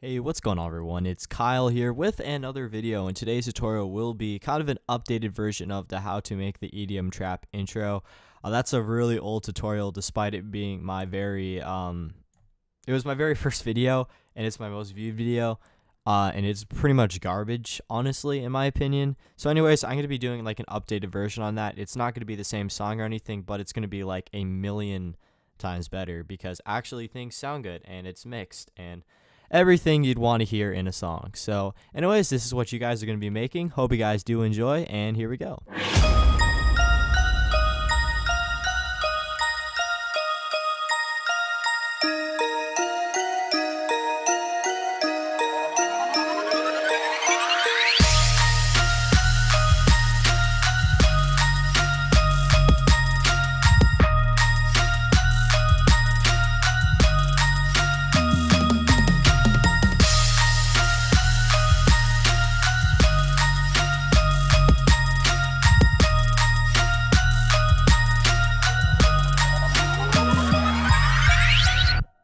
Hey, what's going on everyone? It's Kyle here with another video, and today's tutorial will be kind of an updated version of the how to make the EDM trap intro. That's a really old tutorial despite it being my very it was my very first video and it's my most viewed video. And it's pretty much garbage, honestly, in my opinion. So anyways, I'm going to be doing like an updated version on that. It's not going to be the same song or anything, but it's going to be like a million times better because actually things sound good and it's mixed and everything you'd want to hear in a song. So anyways, this is what you guys are going to be making. Hope you guys do enjoy, and here we go.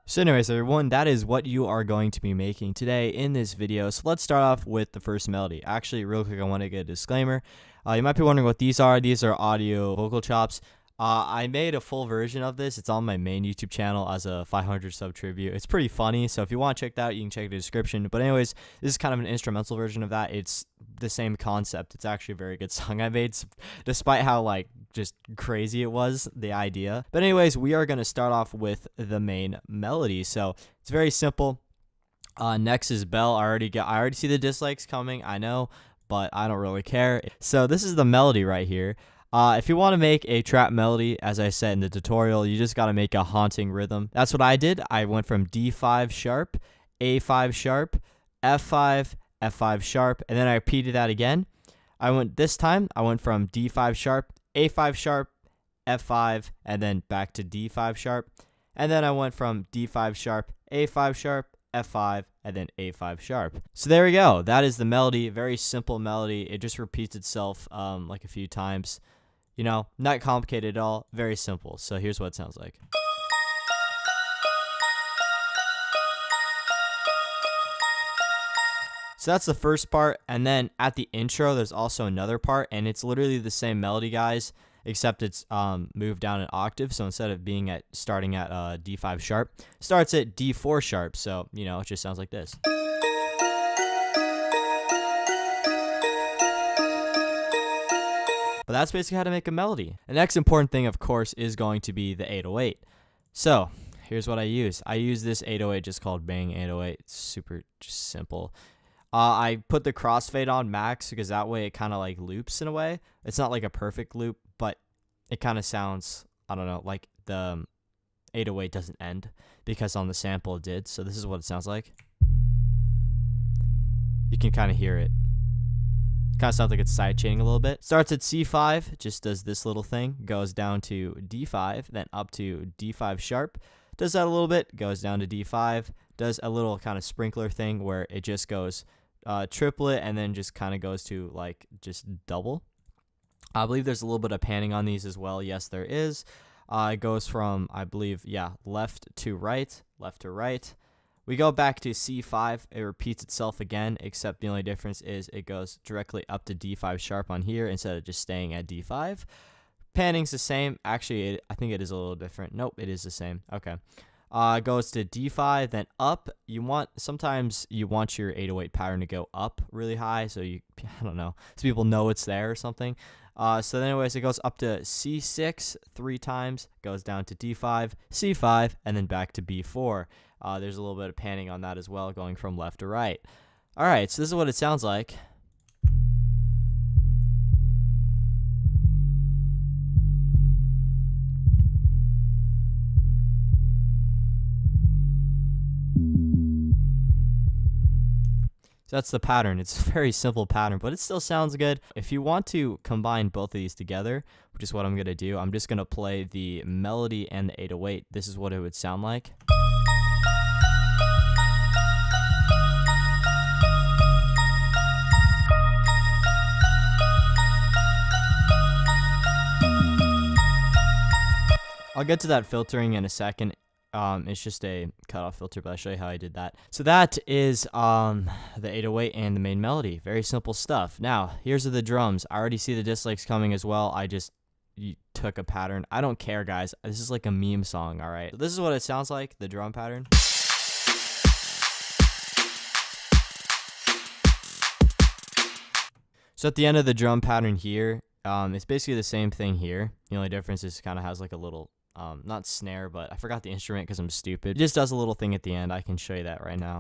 So anyways, everyone, that is what you are going to be making today in this video. So let's start off with the first melody. Actually, real quick, I want to get a disclaimer. You might be wondering what these are. These are audio vocal chops. I made a full version of this. It's on my main YouTube channel as a 500 sub tribute. It's pretty funny, so if you want to check that out, you can check the description. But anyways, this is kind of an instrumental version of that. It's the same concept. It's actually a very good song I made, despite how like just crazy it was, the idea. But anyways, we are going to start off with the main melody. So it's very simple. Next is bell. I already see the dislikes coming, I know, but I don't really care. So this is the melody right here. If you want to make a trap melody, as I said in the tutorial, you just got to make a haunting rhythm. That's what I did. I went from D5 sharp, A5 sharp, F5, F5 sharp, and then I repeated that again. This time I went from D5 sharp, A5 sharp, F5, and then back to D5 sharp. And then I went from D5 sharp, A5 sharp, F5, and then A5 sharp. So there we go. That is the melody. Very simple melody. It just repeats itself like a few times. You know, not complicated at all. Very simple. So here's what it sounds like. So that's the first part, and then at the intro there's also another part, and it's literally the same melody, guys, except it's moved down an octave. So instead of starting at D5 sharp, starts at D4 sharp. So you know, it just sounds like this. But that's basically how to make a melody. The next important thing, of course, is going to be the 808. So here's what I use. I use this 808 just called Bang 808. It's super just simple. I put the crossfade on max because that way it kind of like loops in a way. It's not like a perfect loop, but it kind of sounds, I don't know, like the 808 doesn't end because on the sample it did. So this is what it sounds like. You can kind of hear it. Kind of sounds like it's sidechaining a little bit. Starts at C5, just does this little thing, goes down to D5, then up to D5 sharp, does that a little bit, goes down to D5, does a little kind of sprinkler thing where it just goes triplet and then just kind of goes to like just double. I believe there's a little bit of panning on these as well. Yes, there is. It goes from, I believe, yeah, left to right, left to right. We go back to C5, it repeats itself again, except the only difference is it goes directly up to D5 sharp on here instead of just staying at D5. Panning's the same. Actually, I think it is a little different. Nope, it is the same. Okay. Goes to D5, then up. Sometimes you want your 808 pattern to go up really high, so I don't know, so people know it's there or something. So then anyways, it goes up to C6 3 times, goes down to D5, C5, and then back to B4. There's a little bit of panning on that as well, going from left to right. All right, so this is what it sounds like. So that's the pattern. It's a very simple pattern, but it still sounds good. If you want to combine both of these together, which is what I'm going to do, I'm just going to play the melody and the 808. This is what it would sound like. I'll get to that filtering in a second. It's just a cutoff filter, but I'll show you how I did that. So that is the 808 and the main melody. Very simple stuff. Now, here's the drums. I already see the dislikes coming as well. I just took a pattern. I don't care, guys. This is like a meme song, all right? So this is what it sounds like, the drum pattern. So at the end of the drum pattern here, it's basically the same thing here. The only difference is it kind of has like a little, not snare, but I forgot the instrument because I'm stupid. It just does a little thing at the end. I can show you that right now.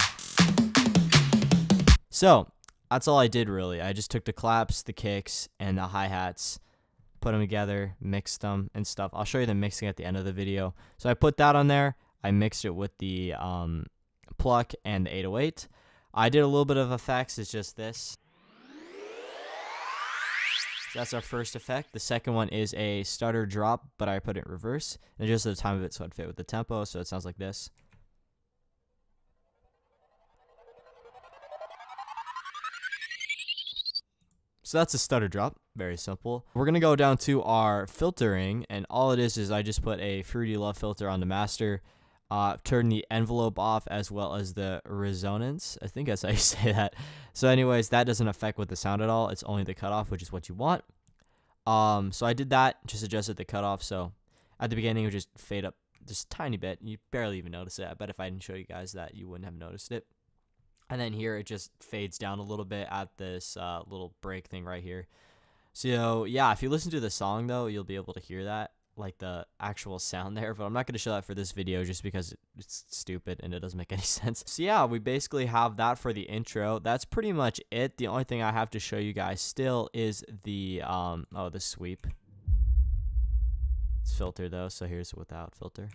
So that's all I did really. I just took the claps, the kicks, and the hi-hats, put them together, mixed them and stuff. I'll show you the mixing at the end of the video. So I put that on there. I mixed it with the pluck and the 808. I did a little bit of effects. It's just this. So that's our first effect. The second one is a stutter drop, but I put it in reverse. And just the time of it so it'd fit with the tempo. So it sounds like this. So that's a stutter drop. Very simple. We're going to go down to our filtering. And all it is I just put a Fruity Love filter on the master. Turn the envelope off as well as the resonance. I think that's how you say that. So anyways, that doesn't affect with the sound at all. It's only the cutoff, which is what you want. So I did that, just adjusted the cutoff. So at the beginning, it would just fade up just a tiny bit. You barely even notice it. I bet if I didn't show you guys that, you wouldn't have noticed it. And then here, it just fades down a little bit at this little break thing right here. So yeah, if you listen to the song though, you'll be able to hear that, like the actual sound there, but I'm not going to show that for this video just because it's stupid and it doesn't make any sense. So yeah, we basically have that for the intro. That's pretty much it. The only thing I have to show you guys still is the the sweep. It's filter though, so here's without filter.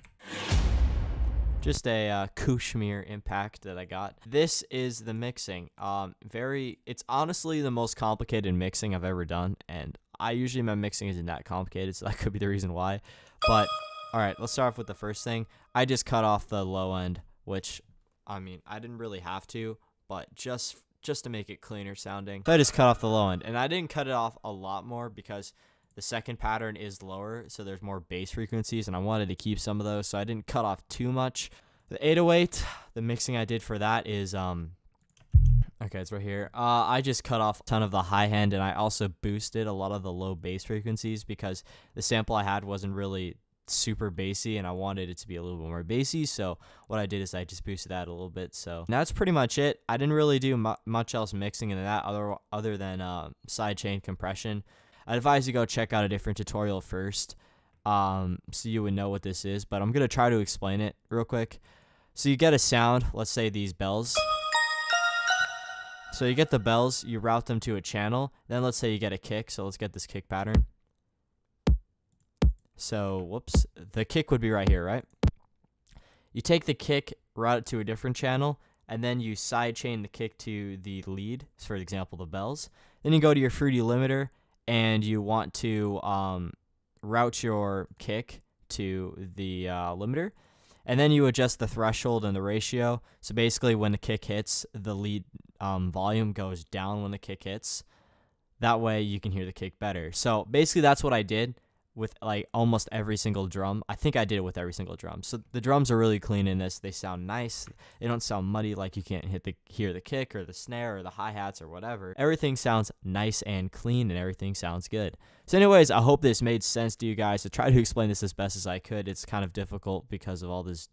Just a Kushmir impact that I got. This is the mixing. It's honestly the most complicated mixing I've ever done, and usually my mixing isn't that complicated, so that could be the reason why. But all right, let's start off with the first thing. I just cut off the low end, which I mean I didn't really have to, but just to make it cleaner sounding, so I just cut off the low end, and I didn't cut it off a lot more because the second pattern is lower, so there's more bass frequencies, and I wanted to keep some of those, so I didn't cut off too much. The 808, the mixing I did for that is, okay, it's right here. I just cut off a ton of the high end, and I also boosted a lot of the low bass frequencies because the sample I had wasn't really super bassy, and I wanted it to be a little bit more bassy, so what I did is I just boosted that a little bit. So that's pretty much it. I didn't really do much else mixing in that other than sidechain compression. I'd advise you go check out a different tutorial first, so you would know what this is, but I'm going to try to explain it real quick. So you get a sound, let's say these bells. So you get the bells, you route them to a channel, then let's say you get a kick, so let's get this kick pattern. So, whoops, the kick would be right here, right? You take the kick, route it to a different channel, and then you sidechain the kick to the lead, so for example, the bells. Then you go to your Fruity limiter, and you want to route your kick to the limiter, and then you adjust the threshold and the ratio. So basically when the kick hits, the lead volume goes down when the kick hits. That way you can hear the kick better. So basically that's what I did with like almost every single drum. I think I did it with every single drum. So the drums are really clean in this. They sound nice. They don't sound muddy like you can't hear the kick or the snare or the hi-hats or whatever. Everything sounds nice and clean and everything sounds good. So anyways, I hope this made sense to you guys. To try to explain this as best as I could. It's kind of difficult because of all this.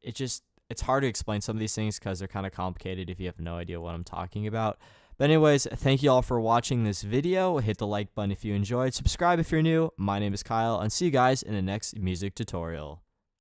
It's hard to explain some of these things because they're kind of complicated if you have no idea what I'm talking about. But anyways, thank you all for watching this video. Hit the like button if you enjoyed. Subscribe if you're new. My name is Kyle, and see you guys in the next music tutorial.